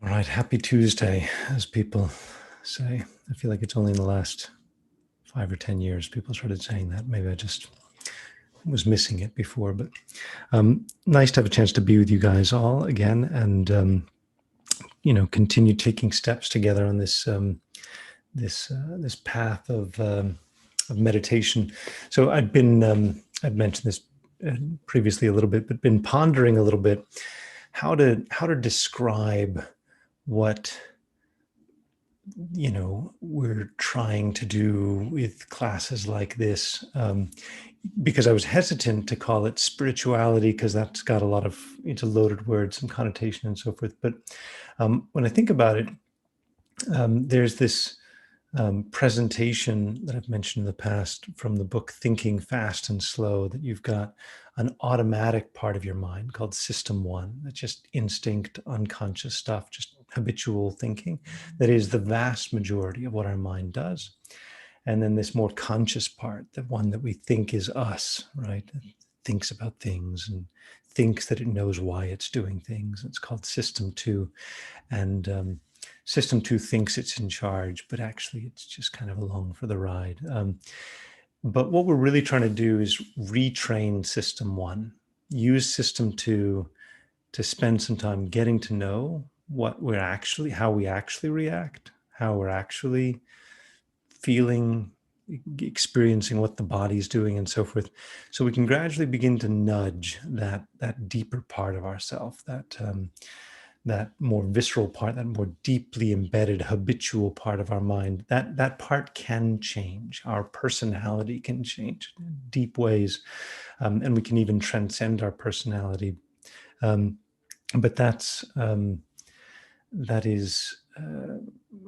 All right, happy Tuesday, as people say. I feel like it's only in the last 5 or 10 years people started saying that. Maybe I just was missing it before, but nice to have a chance to be with you guys all again, and continue taking steps together on this path of meditation. So I'd mentioned this previously a little bit, but been pondering a little bit how to describe what we're trying to do with classes like this, because I was hesitant to call it spirituality because that's got a lot of, it's a loaded word, some connotation and so forth. But when I think about it, there's this presentation that I've mentioned in the past from the book Thinking Fast and Slow, that you've got an automatic part of your mind called System One. That's just instinct, unconscious stuff, just habitual thinking. That is the vast majority of what our mind does. And then this more conscious part, the one that we think is us, right? It thinks about things and thinks that it knows why it's doing things. It's called System Two. And System Two thinks it's in charge, but actually it's just kind of along for the ride. But what we're really trying to do is retrain System One, use System Two to spend some time getting to know how we actually react, how we're actually feeling, experiencing what the body's doing and so forth. So we can gradually begin to nudge that deeper part of ourself, that more visceral part, that more deeply embedded habitual part of our mind. That part can change. Our personality can change in deep ways, and we can even transcend our personality. But that is,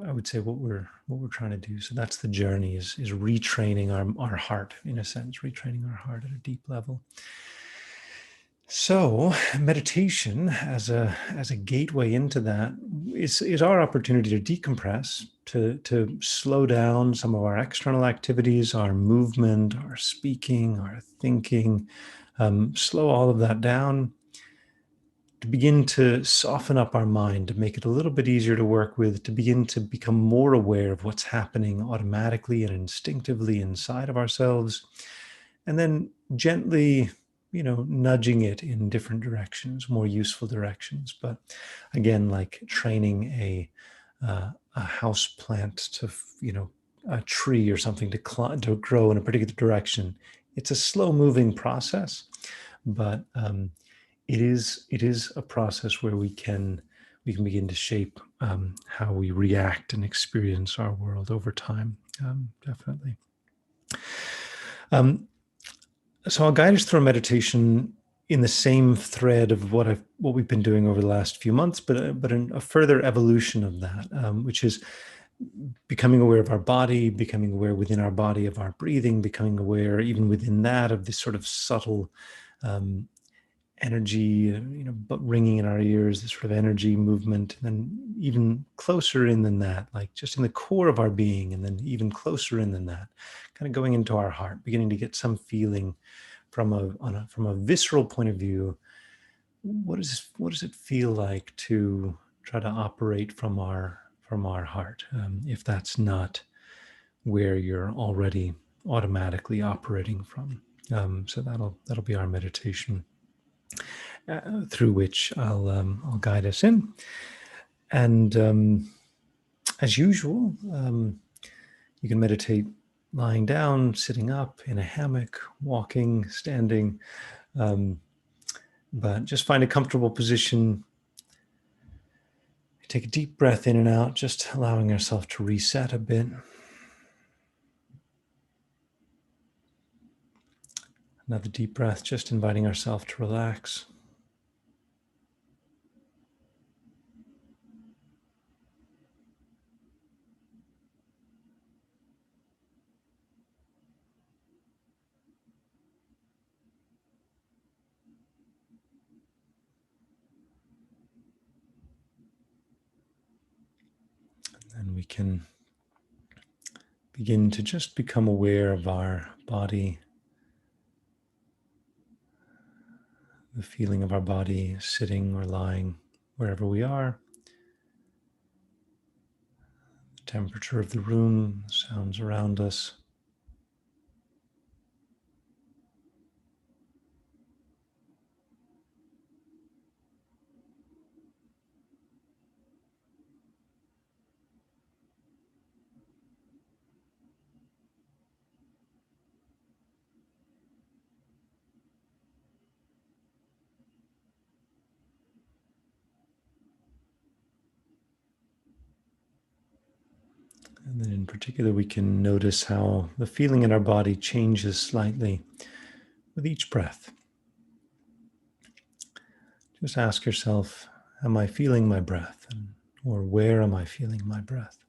I would say, what we're trying to do. So that's the journey: is retraining our heart, in a sense, retraining our heart at a deep level. So meditation as a gateway into that is our opportunity to decompress, to slow down some of our external activities, our movement, our speaking, our thinking, slow all of that down, to begin to soften up our mind, to make it a little bit easier to work with, to begin to become more aware of what's happening automatically and instinctively inside of ourselves, and then gently, nudging it in different directions, more useful directions. But again, like training a house plant to, a tree or something to grow in a particular direction. It's a slow moving process, but it is a process where we can begin to shape how we react and experience our world over time. Definitely. So I'll guide us through a meditation in the same thread of what we've been doing over the last few months, but a further evolution of that, which is becoming aware of our body, becoming aware within our body of our breathing, becoming aware even within that of this sort of subtle energy, but ringing in our ears, this sort of energy movement, and then even closer in than that, like just in the core of our being, and then even closer in than that, kind of going into our heart, beginning to get some feeling from a visceral point of view. What does it feel like to try to operate from our heart, if that's not where you're already automatically operating from? So that'll be our meditation, through which I'll guide us in. And as usual, you can meditate lying down, sitting up, in a hammock, walking, standing, but just find a comfortable position. Take a deep breath in and out, just allowing ourselves to reset a bit. Another deep breath, just inviting ourselves to relax. And we can begin to just become aware of our body, the feeling of our body sitting or lying wherever we are. temperature of the room, the sounds around us. And then in particular, we can notice how the feeling in our body changes slightly with each breath. Just ask yourself, am I feeling my breath? Or where am I feeling my breath?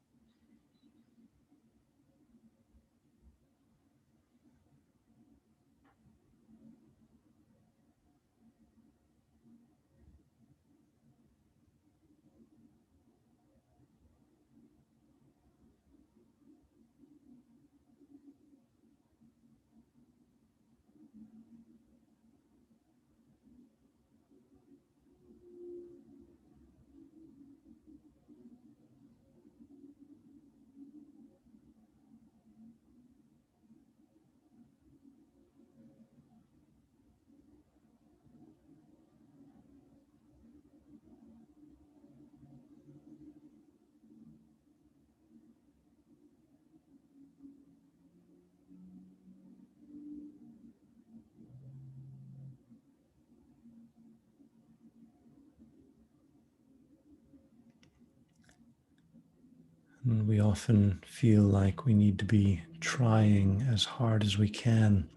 And we often feel like we need to be trying as hard as we can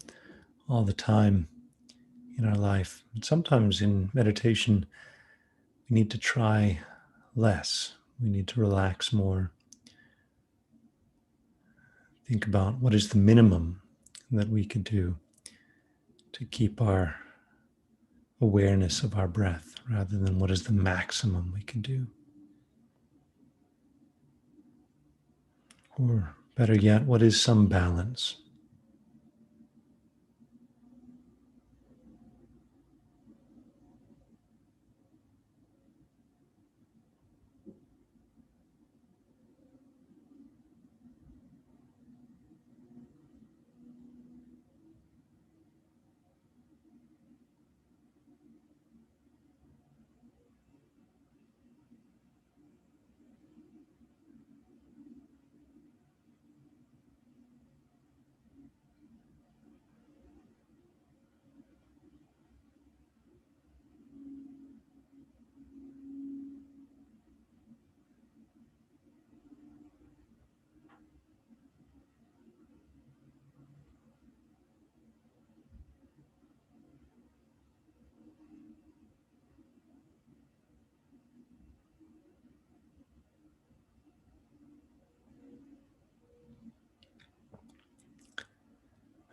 all the time in our life. And sometimes in meditation, we need to try less. We need to relax more. Think about what is the minimum that we could do to keep our awareness of our breath rather than what is the maximum we can do. Or better yet, what is some balance?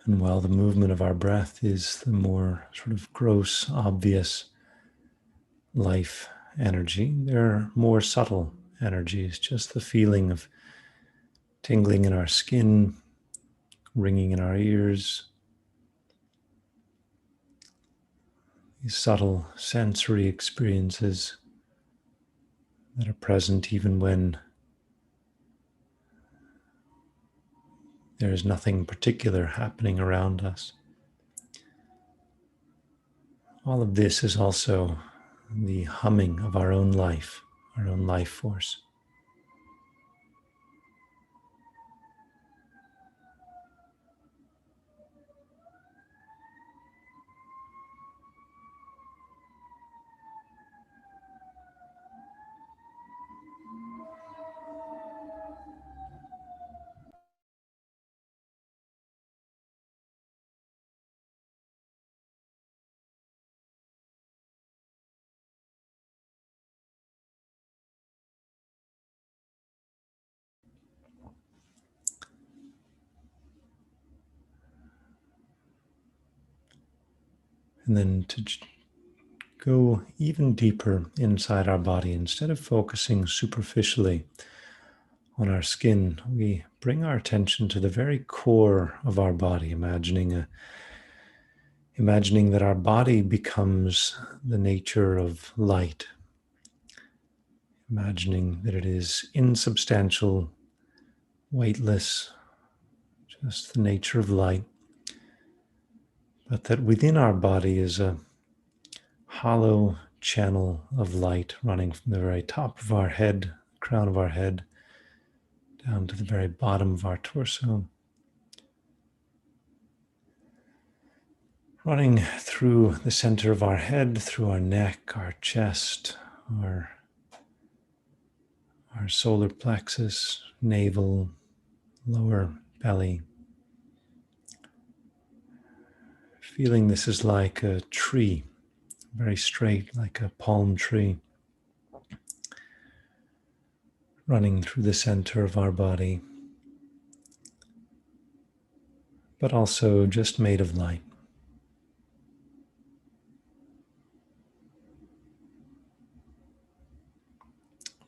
And while the movement of our breath is the more sort of gross, obvious life energy, there are more subtle energies, just the feeling of tingling in our skin, ringing in our ears, these subtle sensory experiences that are present even when there is nothing particular happening around us. All of this is also the humming of our own life force. And then to go even deeper inside our body, instead of focusing superficially on our skin, we bring our attention to the very core of our body, imagining that our body becomes the nature of light, imagining that it is insubstantial, weightless, just the nature of light, but that within our body is a hollow channel of light running from the very top of our head, crown of our head, down to the very bottom of our torso, running through the center of our head, through our neck, our chest, our solar plexus, navel, lower belly. Feeling this is like a tree, very straight, like a palm tree, running through the center of our body, but also just made of light.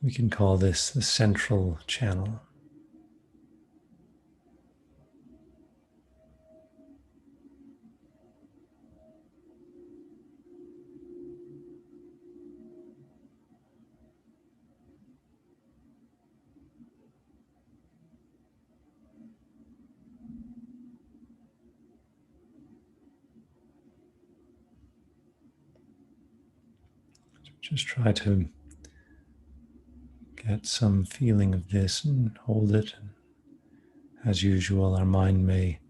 We can call this the central channel. Just try to get some feeling of this and hold it. As usual, our mind may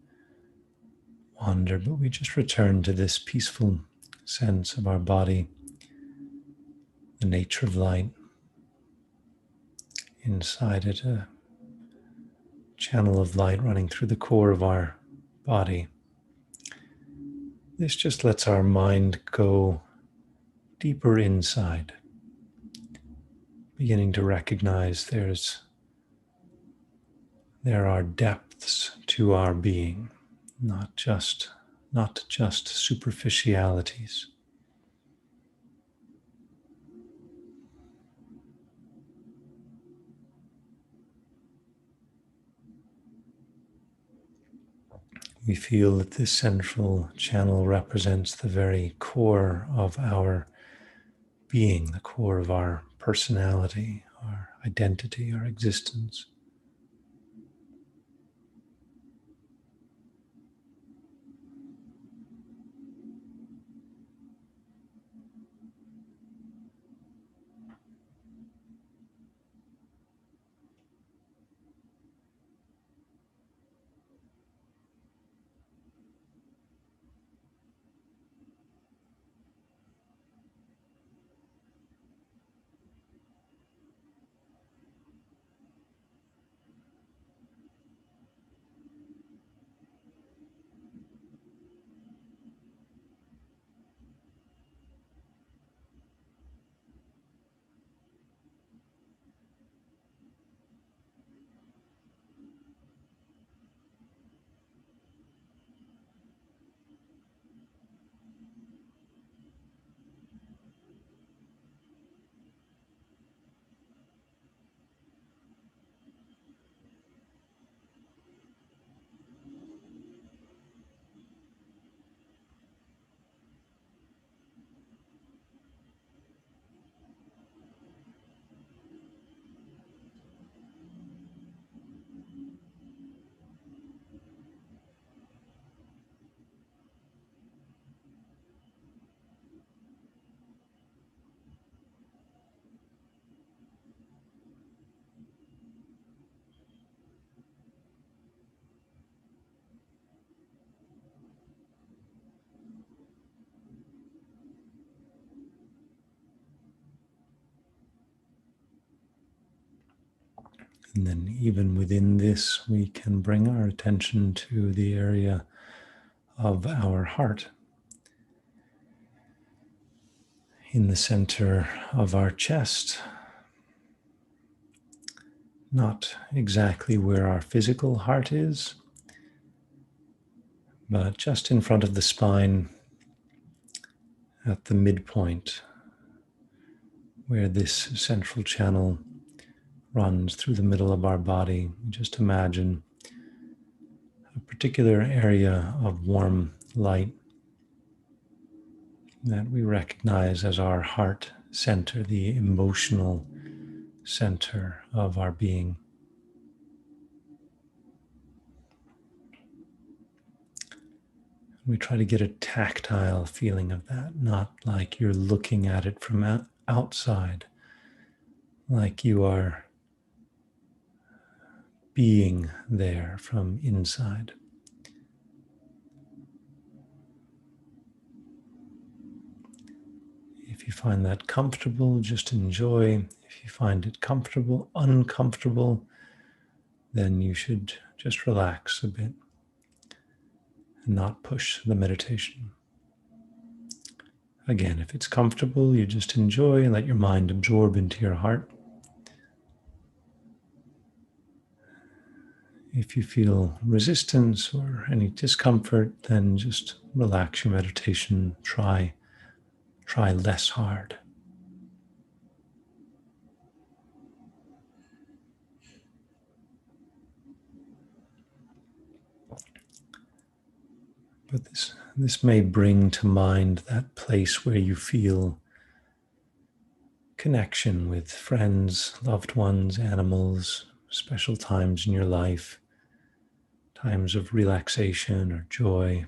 wander, but we just return to this peaceful sense of our body, the nature of light. Inside it, a channel of light running through the core of our body. This just lets our mind go deeper inside, beginning to recognize there are depths to our being, not just superficialities. We feel that this central channel represents the very core of our being, the core of our personality, our identity, our existence. And then even within this, we can bring our attention to the area of our heart, in the center of our chest. Not exactly where our physical heart is, but just in front of the spine, at the midpoint, where this central channel runs through the middle of our body. Just imagine a particular area of warm light that we recognize as our heart center, the emotional center of our being. We try to get a tactile feeling of that, not like you're looking at it from outside, like you are being there from inside. If you find that comfortable, just enjoy. If you find it comfortable, uncomfortable, then you should just relax a bit and not push the meditation. Again, if it's comfortable, you just enjoy and let your mind absorb into your heart. If you feel resistance or any discomfort, then just relax your meditation. Try less hard. But this may bring to mind that place where you feel connection with friends, loved ones, animals, special times in your life, times of relaxation or joy.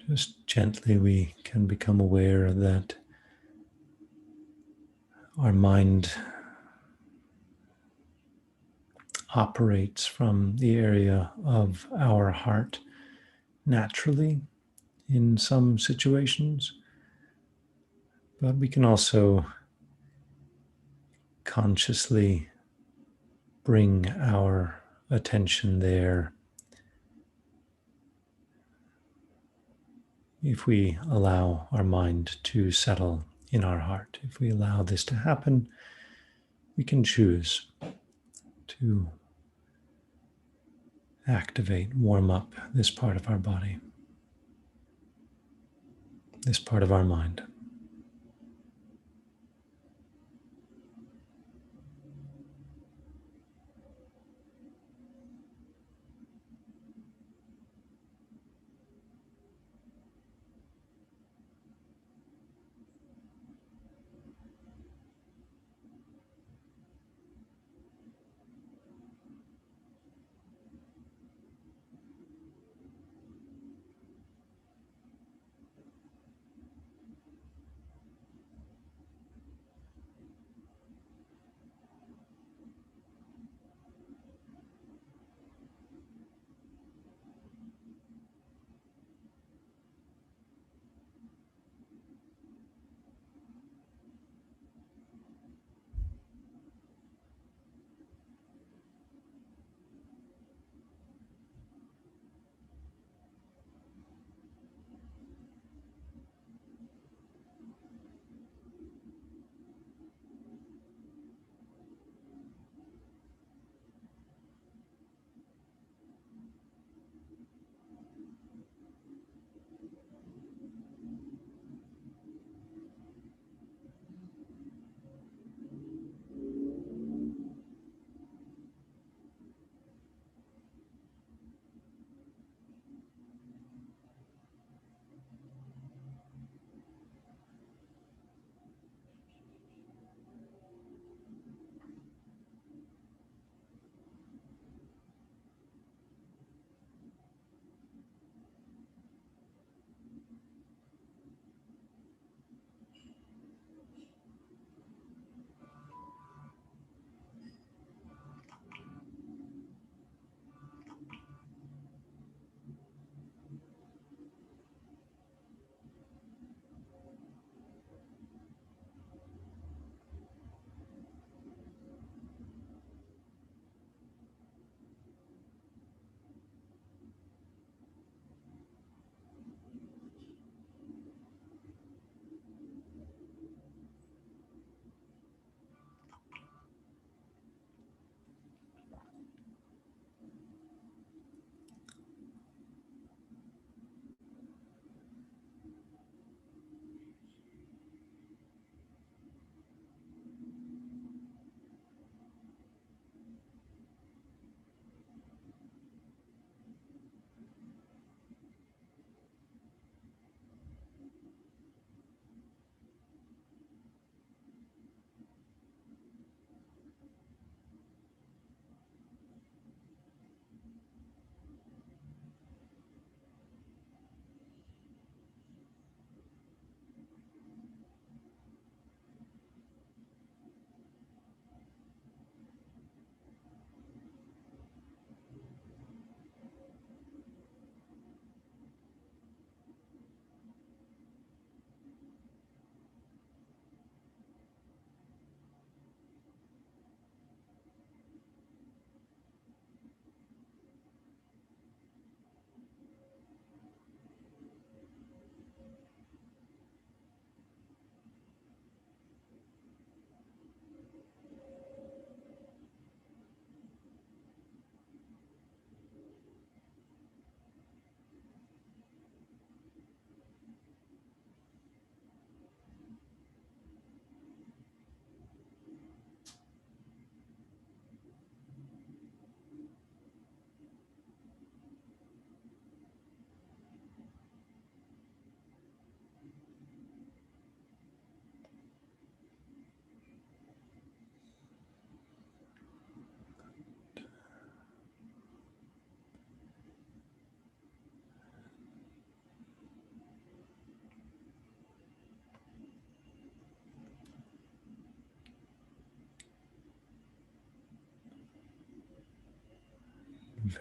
Just gently, we can become aware that our mind operates from the area of our heart naturally in some situations, but we can also consciously bring our attention there if we allow our mind to settle in our heart. If we allow this to happen, we can choose to activate, warm up this part of our body, this part of our mind.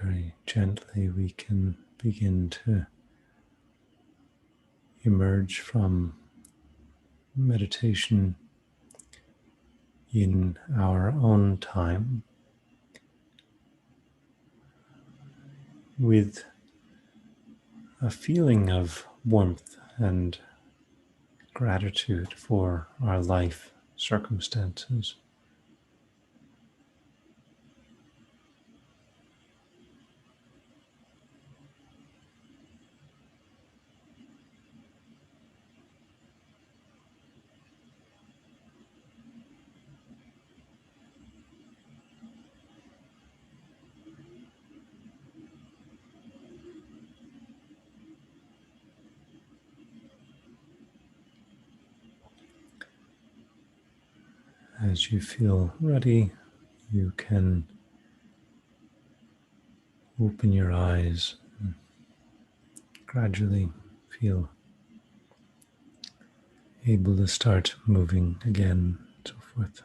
very gently we can begin to emerge from meditation in our own time with a feeling of warmth and gratitude for our life circumstances. As you feel ready, you can open your eyes and gradually feel able to start moving again, and so forth.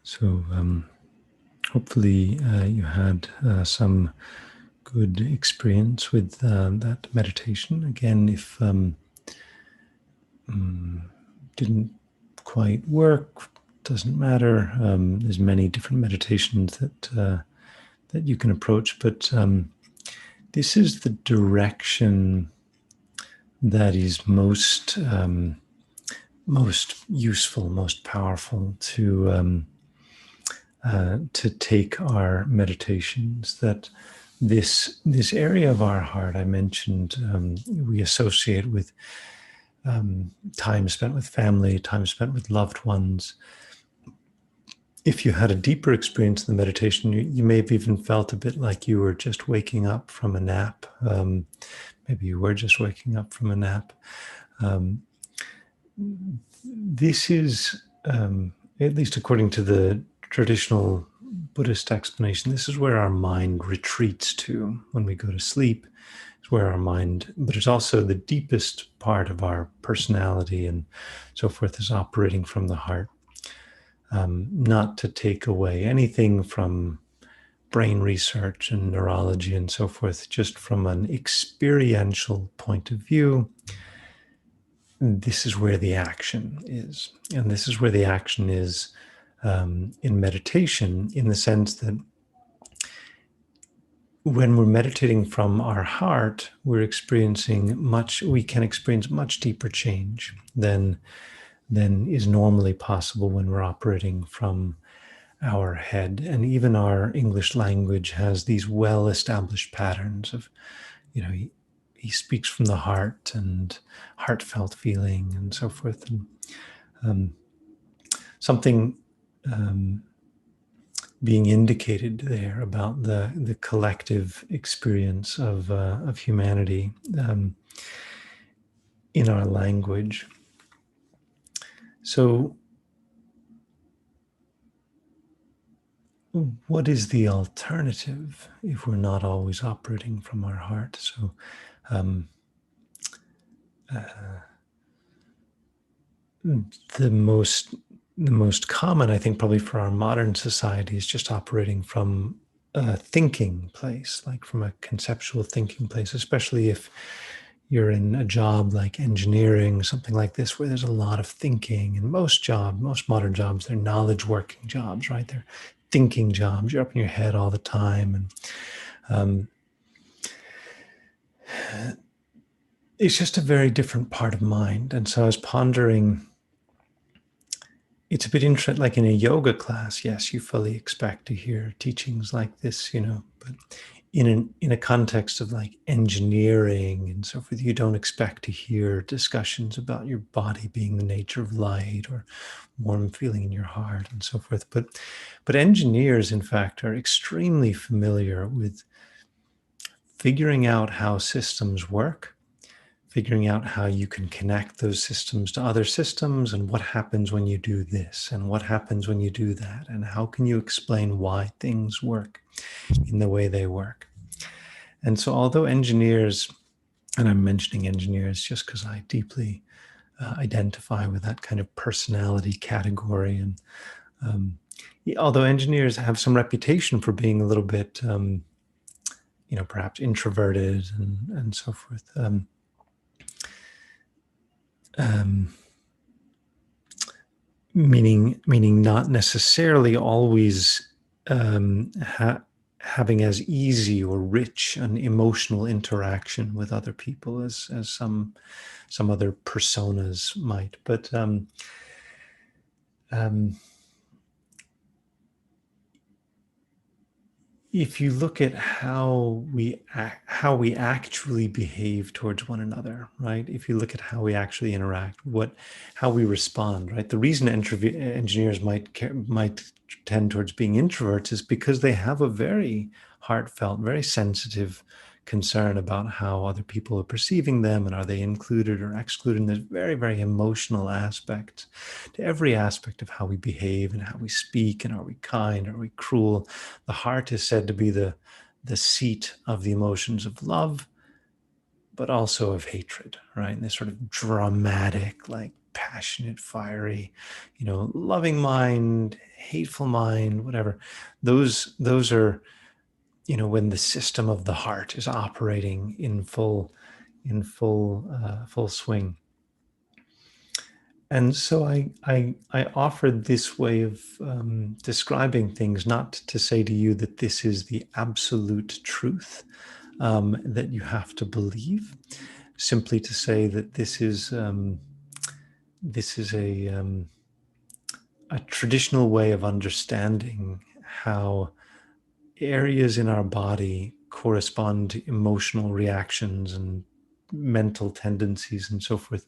So hopefully you had some good experience with that meditation. Again, if didn't quite work, doesn't matter. There's many different meditations that you can approach, but this is the direction that is most useful, most powerful to take our meditations. That this area of our heart I mentioned, we associate with time spent with family, time spent with loved ones. If you had a deeper experience in the meditation, you may have even felt a bit like you were just waking up from a nap. Maybe you were just waking up from a nap. This is, at least according to the traditional Buddhist explanation, this is where our mind retreats to when we go to sleep. It's where our mind, but it's also the deepest part of our personality and so forth, is operating from the heart. Not to take away anything from brain research and neurology and so forth, just from an experiential point of view, this is where the action is. And this is where the action is in meditation, in the sense that when we're meditating from our heart, we can experience much deeper change than is normally possible when we're operating from our head. And even our English language has these well-established patterns of, he speaks from the heart and heartfelt feeling and so forth. And something being indicated there about the collective experience of humanity in our language. So what is the alternative if we're not always operating from our heart? So the most common, I think, probably for our modern society is just operating from a thinking place, like from a conceptual thinking place, especially if you're in a job like engineering, something like this, where there's a lot of thinking. And most modern jobs, they're knowledge working jobs, right? They're thinking jobs. You're up in your head all the time. And it's just a very different part of mind. And so I was pondering it's a bit interesting, like in a yoga class, yes, you fully expect to hear teachings like this, but in a context of like engineering and so forth, you don't expect to hear discussions about your body being the nature of light or warm feeling in your heart and so forth. But engineers, in fact, are extremely familiar with figuring out how systems work, figuring out how you can connect those systems to other systems, and what happens when you do this and what happens when you do that, and how can you explain why things work in the way they work. And so although engineers, and I'm mentioning engineers just because I deeply identify with that kind of personality category, and although engineers have some reputation for being a little bit perhaps introverted and so forth, meaning not necessarily always having as easy or rich an emotional interaction with other people as some other personas might. But if you look at how we actually behave towards one another, right? If you look at how we actually interact, how we respond, right? The reason engineers might tend towards being introverts is because they have a very heartfelt, very sensitive concern about how other people are perceiving them, and are they included or excluded. And there's very, very emotional aspects to every aspect of how we behave and how we speak, and are we kind, are we cruel. The heart is said to be the seat of the emotions of love, but also of hatred, right? And this sort of dramatic, like passionate, fiery, loving mind, hateful mind, whatever. Those are, when the system of the heart is operating in full swing. And so I offered this way of describing things, not to say to you that this is the absolute truth that you have to believe, simply to say that this is a traditional way of understanding how areas in our body correspond to emotional reactions and mental tendencies and so forth,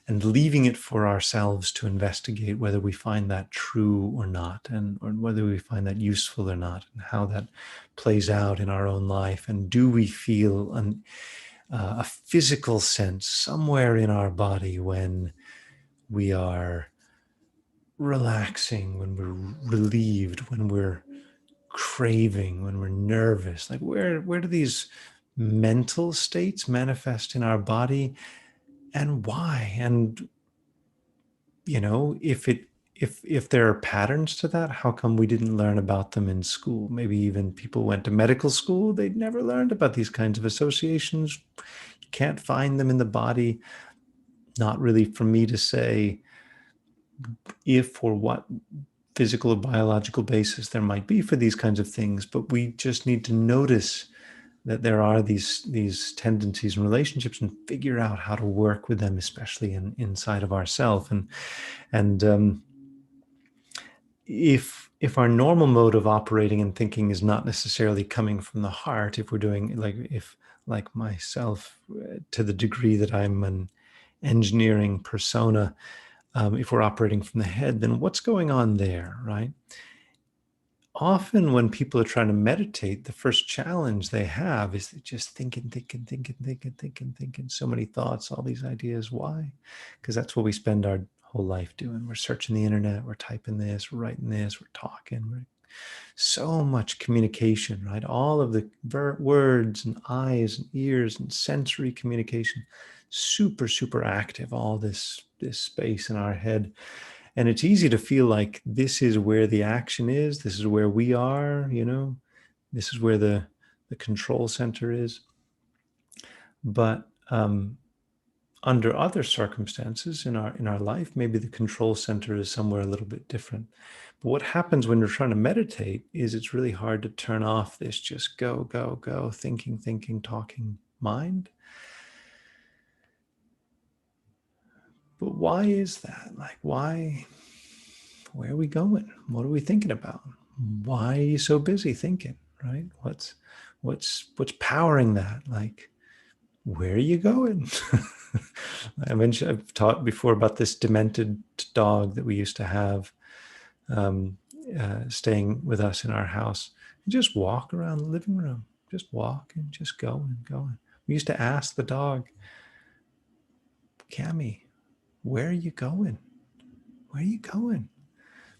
and leaving it for ourselves to investigate whether we find that true or not, or whether we find that useful or not, and how that plays out in our own life. And do we feel a physical sense somewhere in our body when we are relaxing, when we're relieved, when we're craving, when we're nervous? Like where do these mental states manifest in our body, and why? And if there are patterns to that, how come we didn't learn about them in school? Maybe even people went to medical school, they'd never learned about these kinds of associations. You can't find them in the body. Not really for me to say if or what physical or biological basis there might be for these kinds of things, but we just need to notice that there are these tendencies and relationships, and figure out how to work with them, especially inside of ourselves. And if our normal mode of operating and thinking is not necessarily coming from the heart, if we're doing like myself, to the degree that I'm an engineering persona, if we're operating from the head, then what's going on there, right? Often when people are trying to meditate, the first challenge they have is they're just thinking, so many thoughts, all these ideas. Why? Because that's what we spend our whole life doing. We're searching the internet, we're typing this, we're writing this, we're talking. So much communication, right? All of the words and eyes and ears and sensory communication, super, super active, all this space in our head. And it's easy to feel like this is where the action is. This is where we are, this is where the control center is. But under other circumstances in our life, maybe the control center is somewhere a little bit different. But what happens when you're trying to meditate is it's really hard to turn off this just go, go, go, thinking, talking mind. But why is that? Like, why where are we going? What are we thinking about? Why are you so busy thinking, right? What's powering that? Like, where are you going? I've talked before about this demented dog that we used to have um, staying with us in our house. And just walk around the living room, just walk and just go and go. We used to ask the dog, Cammy, where are you going? Where are you going?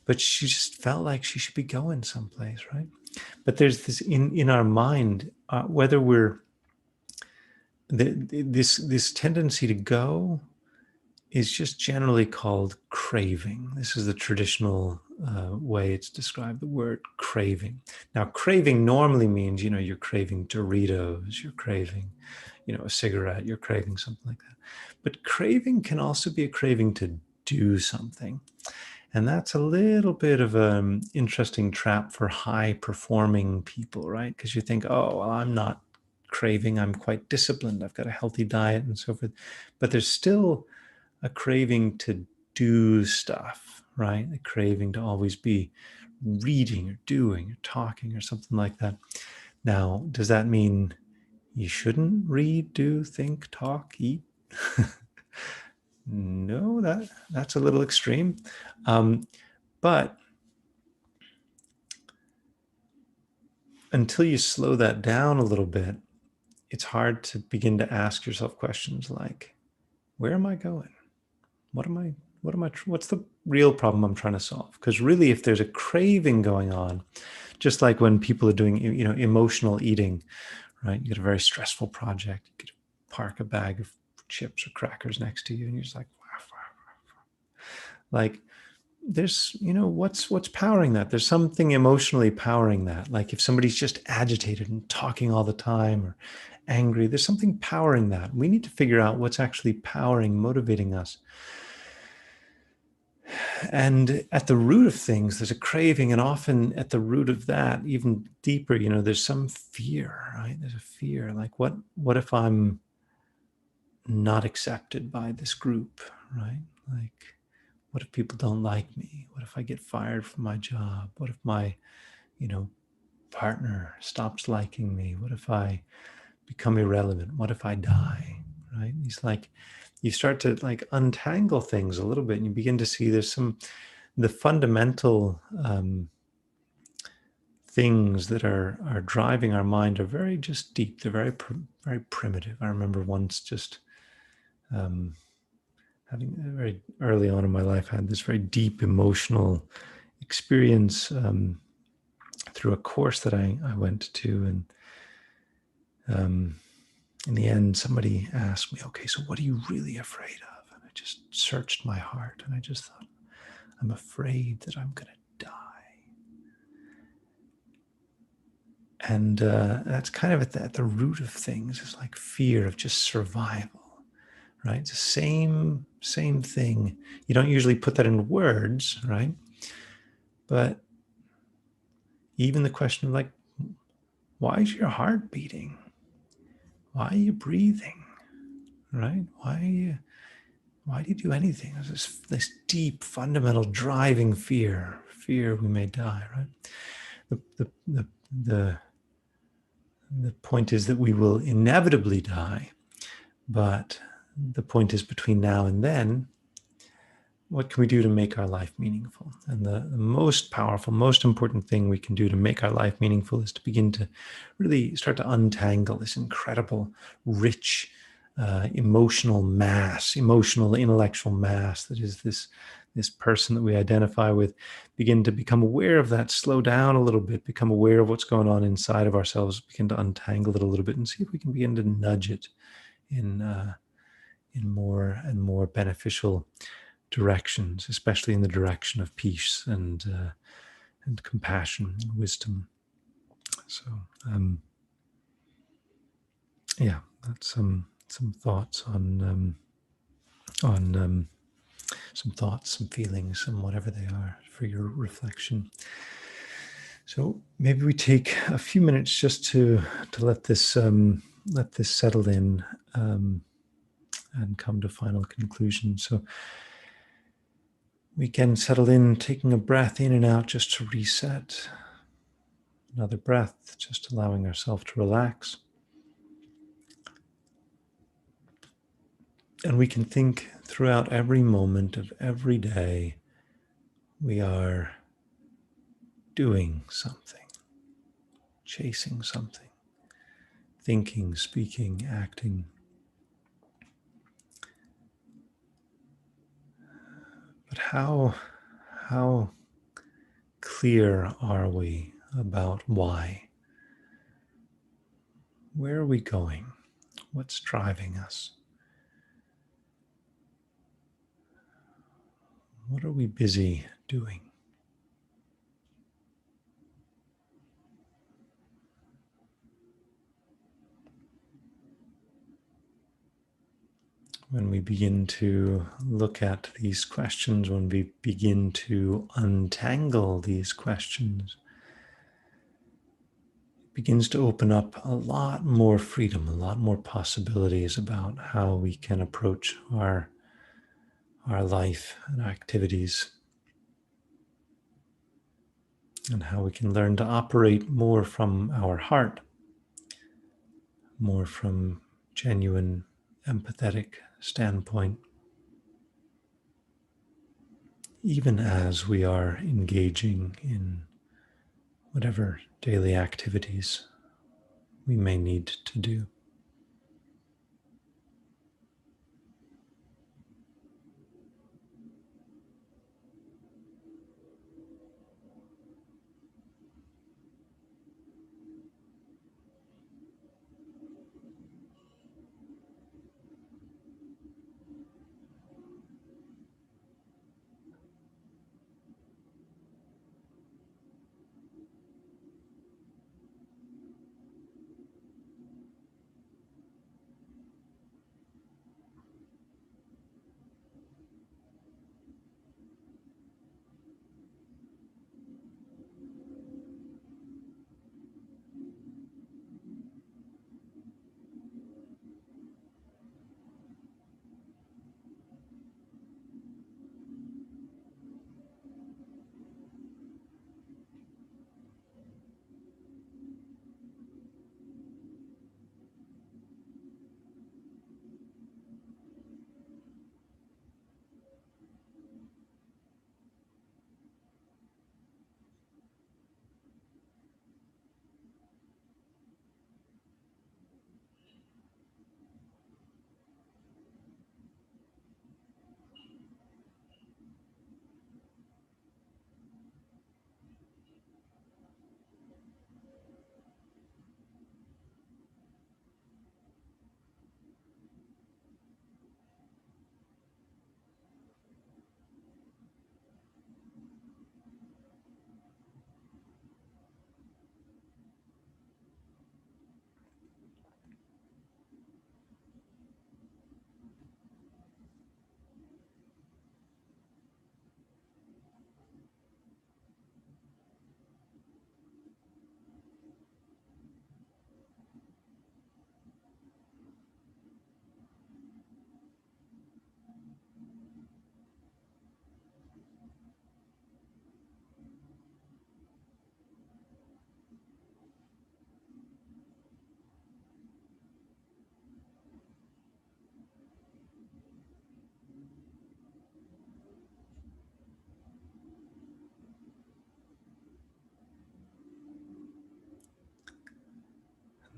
But she just felt like she should be going someplace, right? But there's this in our mind, whether we're this tendency to go is just generally called craving. This is the traditional way it's described, the word craving. Now, craving normally means, you're craving Doritos, you're craving, a cigarette, you're craving something like that. But craving can also be a craving to do something. And that's a little bit of an interesting trap for high performing people, right? Because you think, oh, well, I'm not craving, I'm quite disciplined, I've got a healthy diet and so forth. But there's still a craving to do stuff, right? A craving to always be reading or doing or talking or something like that. Now, does that mean you shouldn't read, do, think, talk, eat? No, that's a little extreme. But until you slow that down a little bit, it's hard to begin to ask yourself questions like, where am I going? What's the real problem I'm trying to solve? Because really, if there's a craving going on, just like when people are doing, emotional eating, right? You get a very stressful project, you could park a bag of chips or crackers next to you, and you're just like, there's, what's powering that? There's something emotionally powering that. Like if somebody's just agitated and talking all the time or angry, there's something powering that. We need to figure out what's actually powering, motivating us. And at the root of things, there's a craving, and often at the root of that, even deeper, there's some fear, right? There's a fear, like what if I'm not accepted by this group, right? Like, what if people don't like me? What if I get fired from my job? What if my, partner stops liking me? What if I become irrelevant? What if I die? Right? You start to like untangle things a little bit, and you begin to see the fundamental things that are driving our mind are very just deep. They're very primitive. I remember once just having very early on in my life, I had this very deep emotional experience through a course that I went to, and in the end, somebody asked me, "Okay, so what are you really afraid of?" And I just searched my heart, and I just thought, "I'm afraid that I'm going to die." And that's kind of at the root of things. Is like fear of just survival, right? It's the same thing. You don't usually put that in words, right? But even the question of like, why is your heart beating? Why are you breathing? Right? Why do you do anything? There's this deep, fundamental, driving fear we may die, right? The point is that we will inevitably die, but the point is between now and then, what can we do to make our life meaningful? And the most powerful, most important thing we can do to make our life meaningful is to begin to really start to untangle this incredible, rich, emotional intellectual mass that is this person that we identify with. Begin to become aware of that, slow down a little bit, become aware of what's going on inside of ourselves, begin to untangle it a little bit, and see if we can begin to nudge it in more and more beneficial directions, especially in the direction of peace and compassion and wisdom. So yeah, that's some thoughts on some thoughts, some feelings, some whatever they are for your reflection. So maybe we take a few minutes just to let this settle in and come to final conclusion. So We can settle in, taking a breath in and out just to reset. Another breath, just allowing ourselves to relax. And we can think throughout every moment of every day, we are doing something, chasing something, thinking, speaking, acting. But how clear are we about why? Where are we going? What's driving us? What are we busy doing? When we begin to look at these questions, when we begin to untangle these questions, it begins to open up a lot more freedom, a lot more possibilities about how we can approach our life and activities, and how we can learn to operate more from our heart, more from genuine, empathetic standpoint, even as we are engaging in whatever daily activities we may need to do.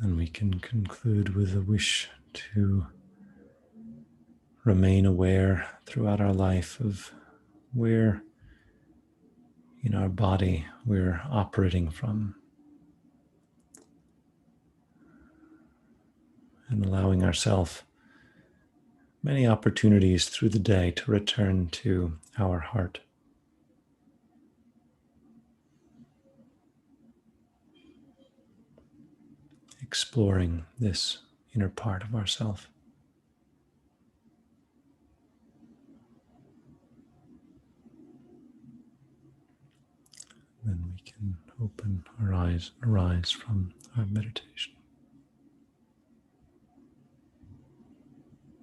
And we can conclude with a wish to remain aware throughout our life of where in our body we're operating from, and allowing ourselves many opportunities through the day to return to our heart. Exploring this inner part of ourself. Then we can open our eyes and arise from our meditation.